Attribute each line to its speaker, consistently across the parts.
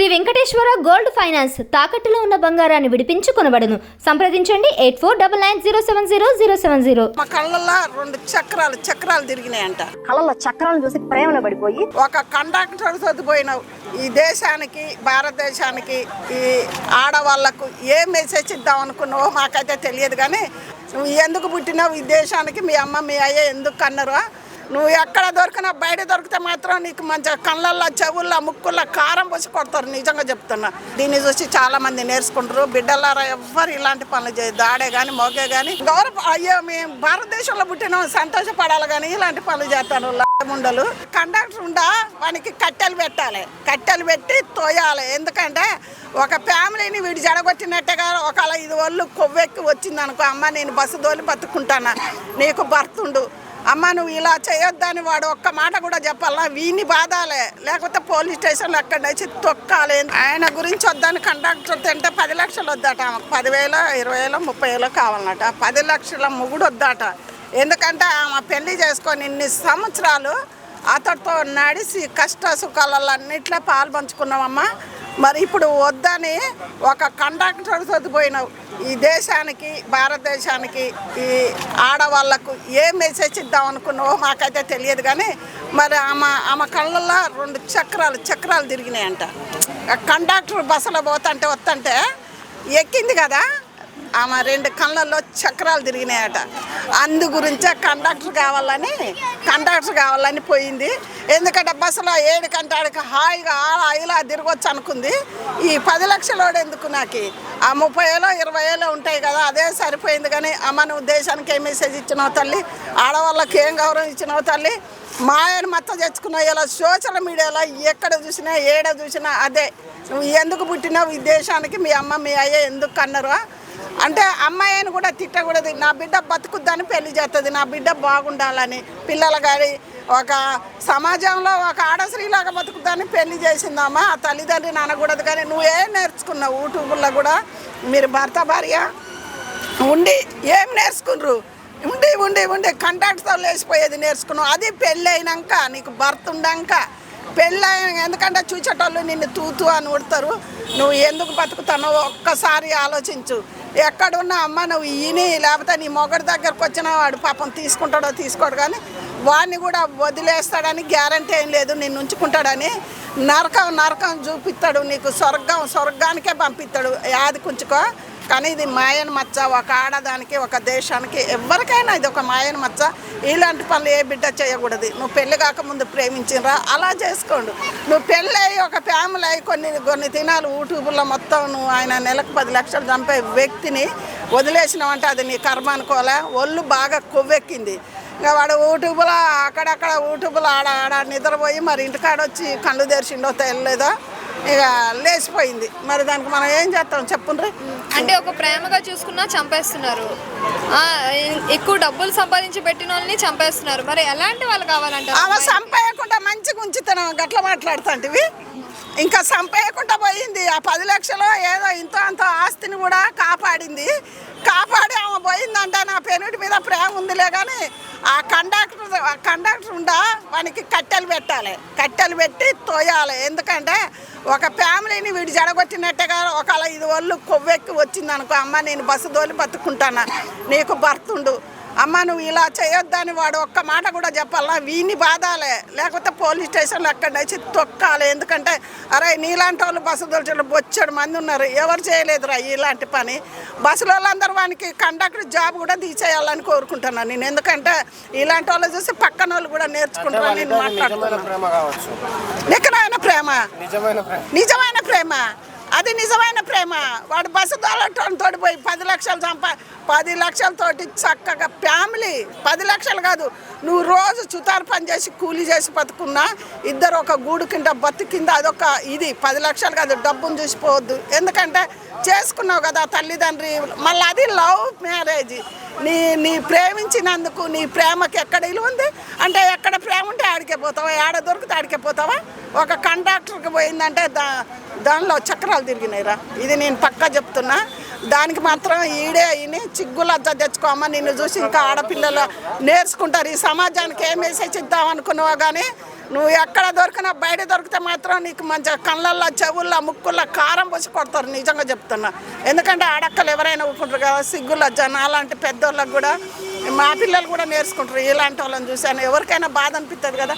Speaker 1: Shri Venkateswara gold finance తాకట్టులో ఉన్న బంగారాన్ని విడిపించి కొనబడును. సంప్రదించండి 8499070070.
Speaker 2: మా కళ్ళల్లో రెండు చక్రాలు తిరిగినాయంట.
Speaker 3: కళ్ళల్లో చక్రాలను చూసి ప్రేమలో పడిపోయి
Speaker 2: ఒక కండక్టర్ చదిపోయినావు. ఈ దేశానికి, భారతదేశానికి, ఈ ఆడవాళ్లకు ఏ మెసేజ్ ఇద్దాం అనుకున్నావో మాకైతే తెలియదు. కానీ నువ్వు ఎందుకు పుట్టినావు ఈ దేశానికి, మీ అమ్మ మీ అయ్య ఎందుకు అన్నారు? నువ్వు ఎక్కడ దొరికినా బయట దొరికితే మాత్రం నీకు మంచిగా కళ్ళల్లో, చెవుల్లో, ముక్కుల్లో కారం పోసి కొడతారు. నిజంగా చెప్తున్నా. దీన్ని చూసి చాలా మంది నేర్చుకుంటారు. బిడ్డలారా ఎవ్వరు ఇలాంటి పనులు చేయదు. ఆడే కానీ మోగే కానీ గౌరవ అయ్యో మేము భారతదేశంలో పుట్టినాం సంతోషపడాలి కానీ ఇలాంటి పనులు చేస్తాను. ముండలు కండక్టర్ ఉండా వానికి కట్టెలు పెట్టాలి, కట్టెలు పెట్టి తోయాలి. ఎందుకంటే ఒక ఫ్యామిలీని వీడు జడగొట్టినట్టుగా ఒకవేళ ఇది ఒళ్ళు కొవ్వెక్కి వచ్చింది అనుకో, అమ్మ నేను బస్సు తోలి బతుకుంటానా, నీకు భర్తుండు, అమ్మ నువ్వు ఇలా చేయొద్దని వాడు ఒక్క మాట కూడా చెప్పాలా, వీని బాధాలే. లేకపోతే పోలీస్ స్టేషన్లో అక్కడి నుంచి తొక్కాలి. ఆయన గురించి వద్దని కండక్టర్ తింటే 10 లక్షలు వద్దట. 10,000, 20,000, 30,000 కావాలన్నట. 10 లక్షల మొగుడు వద్దట. ఎందుకంటే ఆమె పెళ్లి చేసుకొని ఇన్ని సంవత్సరాలు అతడితో నడిచి కష్ట సుఖాలన్నిట్లో పాలు పంచుకున్నామమ్మా. మరి ఇప్పుడు వద్దని ఒక కండక్టర్ చదిపోయినావు. ఈ దేశానికి, భారతదేశానికి, ఈ ఆడవాళ్లకు ఏ మెసేజ్ ఇద్దాం అనుకున్నావో మాకైతే తెలియదు. కానీ మరి ఆమె కళ్ళల్లో రెండు చక్రాలు తిరిగినాయంట. కండక్టర్ బస్సులో వస్తుంటే ఎక్కింది కదా, ఆమె 2 కళ్ళల్లో చక్రాలు తిరిగినాయట. అందు గురించే కండక్టర్ కావాలని పోయింది. ఎందుకంటే బస్సులో 7 గంటలకి హాయిగా ఇలా తిరగొచ్చు అనుకుంది. ఈ 10 లక్షలోడు ఎందుకు నాకు, ఆ 30,000, 20,000 ఉంటాయి కదా, అదే సరిపోయింది. కానీ అమ్మ నువ్వు దేశానికి ఏ మెసేజ్ ఇచ్చినావు తల్లి, ఆడవాళ్ళకి ఏం గౌరవం ఇచ్చినావు తల్లి, మాయని మొత్తం తెచ్చుకున్నావు. ఇలా సోషల్ మీడియాలో ఎక్కడ చూసినా ఏడ చూసినా అదే, నువ్వు ఎందుకు పుట్టినావు ఈ దేశానికి, మీ అమ్మ మీ అయ్య ఎందుకు అన్నారు అంటే అమ్మాయిని కూడా తిట్టకూడదు. నా బిడ్డ బతుకుద్దని పెళ్లి చేస్తుంది, నా బిడ్డ బాగుండాలని, పిల్లలు కానీ ఒక సమాజంలో ఒక ఆడశ్రీలాగా బతుకుద్దని పెళ్లి చేసిందమ్మా. ఆ తల్లిదండ్రిని అనకూడదు. కానీ నువ్వేం నేర్చుకున్నావు? యూట్యూబ్లో కూడా మీరు భర్త భార్య ఉండి ఏం నేర్చుకున్నారు? ఉండి కండక్టర్తో లేచిపోయేది నేర్చుకున్నావు. అది పెళ్ళి అయినాక, నీకు భర్త ఉండాక పెళ్ళి. ఎందుకంటే చూచేటోళ్ళు నిన్ను తూతూ అని ఉడతారు. నువ్వు ఎందుకు బతుకుతానో ఒక్కసారి ఆలోచించు. ఎక్కడున్నా అమ్మ నువ్వు ఈని, లేకపోతే నీ మొగడి దగ్గరకు వచ్చిన వాడు పాపం తీసుకుంటాడో తీసుకోడు, కానీ వాడిని కూడా వదిలేస్తాడని గ్యారంటీ ఏం లేదు. నిన్ను ఉంచుకుంటాడని నరకం చూపిస్తాడు. నీకు స్వర్గానికే పంపిస్తాడు. యాది కుంచుకో. కానీ ఇది మాయని మచ్చ. ఒక ఆడదానికి, ఒక దేశానికి, ఎవరికైనా ఇది ఒక మాయని మచ్చ. ఇలాంటి పనులు ఏ బిడ్డ చేయకూడదు. నువ్వు పెళ్ళి కాకముందు ప్రేమించినరా అలా చేసుకోండు. నువ్వు పెళ్ళి అయ్యి ఒక ఫ్యామిలీ అయ్యి కొన్ని దినాలు యూట్యూబ్లో మొత్తం నువ్వు ఆయన నెలకు 10 లక్షలు చంపే వ్యక్తిని వదిలేసినావంటే అది నీ కర్మ అనుకోలే. ఒళ్ళు బాగా కొవ్వెక్కింది. ఇంకా వాడు యూట్యూబ్లో అక్కడక్కడ యూట్యూబ్లో ఆడ నిద్రపోయి మరి ఇంటికాడొచ్చి కళ్ళు తెరిచిండో తెలియలేదో ఇక లేచిపోయింది. మరి దానికి మనం ఏం చేస్తాం చెప్పుండ్రి.
Speaker 4: అంటే ఒక ప్రేమగా చూసుకున్నా చంపేస్తున్నారు, ఎక్కువ డబ్బులు సంపాదించి పెట్టిన వాళ్ళని చంపేస్తున్నారు. మరి ఎలాంటి వాళ్ళు కావాలంటారు?
Speaker 2: అలా సంపేయకుండా మంచిగా ఉంచుతాను గట్ల మాట్లాడుతాంటివి. ఇంకా సంపేయకుండా పోయింది. ఆ 10 లక్షలు ఏదో ఇంత అంత ఆస్తిని కూడా కాపాడి ఆమె పోయిందంటే నా పెనుడి మీద ప్రేమ ఉందిలే. కానీ ఆ కండక్టర్ ఉండా వానికి కట్టెలు పెట్టాలి, కట్టెలు పెట్టి తోయాలి. ఎందుకంటే ఒక ఫ్యామిలీని వీడు జడగొట్టినట్టుగా ఒకవేళ ఇది ఒళ్ళు కొవ్వెక్కి వచ్చింది అనుకో, అమ్మ నేను బస్సు తోలి బతుకుంటానా, నీకు భర్తుండు, అమ్మ నువ్వు ఇలా చేయొద్దని వాడు ఒక్క మాట కూడా చెప్పాలా, వీని బాధాలే. లేకపోతే పోలీస్ స్టేషన్లో అక్కడి నుంచి తొక్కాలి. ఎందుకంటే అరే నీలాంటి వాళ్ళు బస్సు దొరికిన బొచ్చడు మంది ఉన్నారు, ఎవరు చేయలేదురా ఇలాంటి పని. బస్సుల వాళ్ళందరూ వానికి కండక్టర్ జాబ్ కూడా తీసేయాలని కోరుకుంటున్నాను నేను. ఎందుకంటే ఇలాంటి వాళ్ళు చూసి పక్కన వాళ్ళు కూడా నేర్చుకుంటారని నేను మాట్లాడుతున్నాను. నిజమైన ప్రేమ అది నిజమైన ప్రేమ. వాడు బస్సు తోటి పోయి 10 లక్షలు 10 లక్షలతోటి చక్కగా ఫ్యామిలీ, 10 లక్షలు కాదు, నువ్వు రోజు చుతారు పని చేసి కూలీ చేసి బతుకున్నా ఇద్దరు ఒక గూడు కింద బతుకింద అదొక ఇది. 10 లక్షలు కాదు, డబ్బును చూసిపోవద్దు. ఎందుకంటే చేసుకున్నావు కదా తల్లిదండ్రి. మళ్ళీ అది లవ్ మ్యారేజ్. నీ ప్రేమించినందుకు నీ ప్రేమకి ఎక్కడ ఇల్లు ఉంది అంటే, ఎక్కడ ప్రేమ ఉంటే ఆడికే పోతావా, ఆడ దొరికితే ఆడికే పోతావా. ఒక కండక్టర్కి పోయిందంటే దానిలో చక్రాలు తిరిగినాయిరా. ఇది నేను పక్కా చెప్తున్నా. దానికి మాత్రం ఈడే అయిని చిగ్గులజ్జ తెచ్చుకోమా. నిన్ను చూసి ఇంకా ఆడపిల్లలు నేర్చుకుంటారు. ఈ సమాజానికి ఏ మెసేజ్ ఇద్దాం అనుకున్నావా కానీ నువ్వు ఎక్కడ దొరికినా బయట దొరికితే మాత్రం నీకు మంచిగా కళ్ళల్లో చెవుల్లో ముక్కుల్లో కారం పోసి కొడతారు, నిజంగా చెప్తున్నా. ఎందుకంటే ఆడక్కలు ఎవరైనా ఊరుకుంటారు కదా, సిగ్గుల జన అలాంటి పెద్దోళ్ళకి కూడా మా పిల్లలు కూడా నేర్చుకుంటారు. ఇలాంటి వాళ్ళని చూశాను, ఎవరికైనా బాధ అనిపిస్తుంది కదా.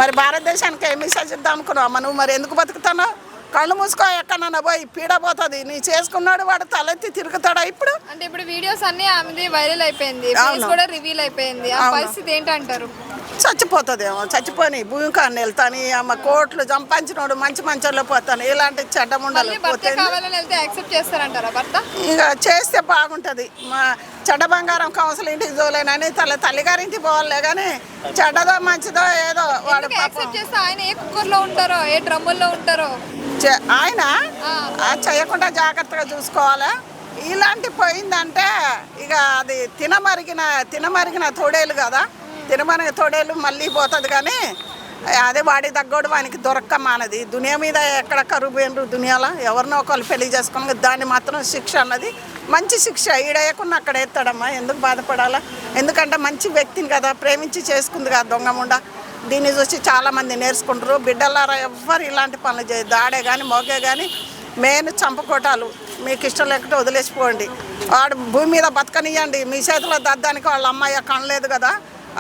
Speaker 2: మరి భారతదేశానికి ఏం మెసేజ్ ఇద్దాం అనుకున్నావు నువ్వు? మరి ఎందుకు బతుకుతున్నావు? కళ్ళు మూసుకో, ఎక్కడన్నా పోయి పీడ పోతుంది. నీ చేసుకున్నాడు వాడు తలెత్తి తిరుగుతాడా ఇప్పుడు?
Speaker 4: అంటే ఇప్పుడు వీడియోస్ అన్ని ఆమెది వైరల్ అయిపోయింది, కూడా రివీల్ అయిపోయింది. ఆ పరిస్థితి ఏంటంటారు?
Speaker 2: చచ్చిపోతుందేమో, చచ్చిపోయి భూమి కాని వెళ్తాను. అమ్మ కోట్లు సంపాదించినోడు మంచి మంచోళ్ళు పోతాను. ఇలాంటి చెడ్డముండలు పోతే
Speaker 4: యాక్సెప్ట్ చేస్తారంటారా భర్త?
Speaker 2: ఇక చేస్తే బాగుంటుంది. మా చెడ్డ బంగారం కౌన్సిల్ ఇంటికి చూలేనని తల్లిగారింటికి పోవాలే కానీ చెడ్డదో మంచిదో ఏదో వాడు
Speaker 4: యాక్సెప్ట్ చేస్తే ఆయన ఏ కుక్కర్లో ఉంటారో ఏ డ్రమ్ముల్లో ఉంటారో
Speaker 2: ఆయన చేయకుండా జాగ్రత్తగా చూసుకోవాలి. ఇలాంటి పోయిందంటే ఇక అది తినమరిగిన తోడేలు కదా, తినమరిగిన తోడేలు మళ్ళీ పోతుంది. కానీ అదే వాడి తగ్గోడు వానికి దొరక్క మానది. దునియా మీద ఎక్కడ కరువు పోయినరు దునియాలో ఎవరినో ఒకళ్ళు పెళ్లి చేసుకుని దాన్ని మాత్రం శిక్ష అన్నది మంచి శిక్ష. ఈడేయకుండా అక్కడ ఎత్తాడమ్మా, ఎందుకు బాధపడాలా? ఎందుకంటే మంచి వ్యక్తిని కదా, ప్రేమించి చేసుకుంది కదా దొంగముండ. దీన్ని చూసి చాలామంది నేర్చుకుంటారు. బిడ్డలారా ఎవ్వరు ఇలాంటి పనులు చేయదు. ఆడే కానీ మోగే కానీ మెయిన్ చంపకోటాలు మీకు ఇష్టం లేకుంటే వదిలేసిపోండి. వాడు భూమి మీద బతకనియండి. మీ చేతిలో దద్దానికి వాళ్ళ అమ్మాయి కనలేదు కదా,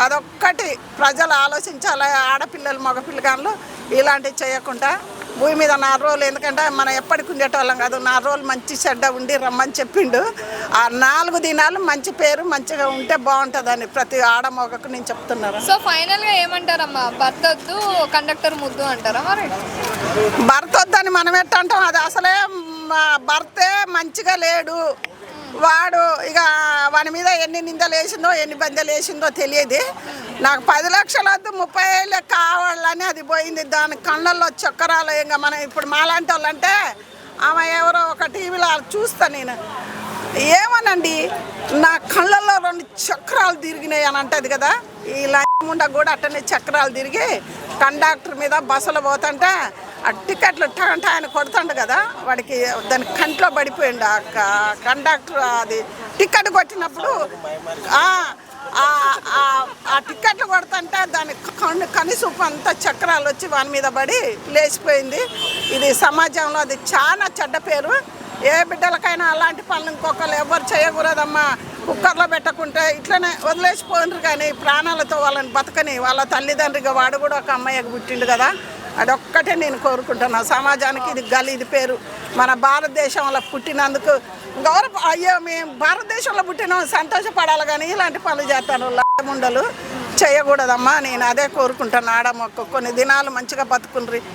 Speaker 2: అదొక్కటి ప్రజలు ఆలోచించాలి. ఆడపిల్లలు మగపిల్లగాళ్ళు ఇలాంటివి చేయకుండా భూమి మీద 4 రోజులు, ఎందుకంటే మనం ఎప్పటికి ఉండేటోళ్ళం కాదు, 4 రోజులు మంచి చెడ్డ ఉండి రమ్మని చెప్పిండు. ఆ 4 దినాలు మంచి పేరు మంచిగా ఉంటే బాగుంటుందని ప్రతి ఆడమొగకు నేను చెప్తున్నాను.
Speaker 4: సో ఫైనల్గా ఏమంటారమ్మా? భర్త వద్దు కండక్టర్ ముద్దు అంటారా? మరి
Speaker 2: భర్త వద్దని మనం ఎట్టంటాం? అది అసలే భర్తే మంచిగా లేడు. వాడు ఇక వాని మీద ఎన్ని నిందలు వేసిందో ఎన్ని బందెలు వేసిందో తెలియదు. నాకు 10 లక్షలు వద్దు 30,000 కావాలని అది పోయింది. దాని కళ్ళల్లో చక్కరాలు. ఇంకా మనం ఇప్పుడు మాలాంటి వాళ్ళంటే ఆమె ఎవరో ఒక టీవీలో చూస్తా నేను, ఏమోనండి నా కళ్ళల్లో 2 చక్రాలు తిరిగినాయి అని అంటది కదా. ఈ లంచముండ కూడా అట్టనే చక్రాలు తిరిగి కండక్టర్ మీద బస్సులో పోతుంటే ఆ టికెట్లు ఆయన కొడుతుండు కదా, వాడికి దాని కంట్లో పడిపోయిండు ఆ కండక్టర్. అది టికెట్ కొట్టినప్పుడు ఆ టికెట్లు కొడుతుంటే దాని కనిసూపు అంతా చక్రాలు వచ్చి వాని మీద పడి లేచిపోయింది. ఇది సమాజంలో అది చాలా చెడ్డ పేరు. ఏ బిడ్డలకైనా అలాంటి పనులు ఇంకొకరు ఎవరు చేయకూడదమ్మా. కుక్కర్లో పెట్టకుంటే ఇట్లనే వదిలేసిపోయినారు కానీ ప్రాణాలతో వాళ్ళని బతకని. వాళ్ళ తల్లిదండ్రిగా వాడు కూడా ఒక అమ్మాయికి పుట్టిండు కదా, అదొక్కటే నేను కోరుకుంటున్నా. సమాజానికి ఇది గలీది పేరు. మన భారతదేశంలో పుట్టినందుకు గౌరవ, అయ్యో మేము భారతదేశంలో పుట్టిన సంతోషపడాలి కానీ ఇలాంటి పనులు చేస్తాను ముండలు చేయకూడదమ్మా. నేను అదే కోరుకుంటాను. ఆడమొక్క కొన్ని దినాలు మంచిగా బతుకుండ్రి.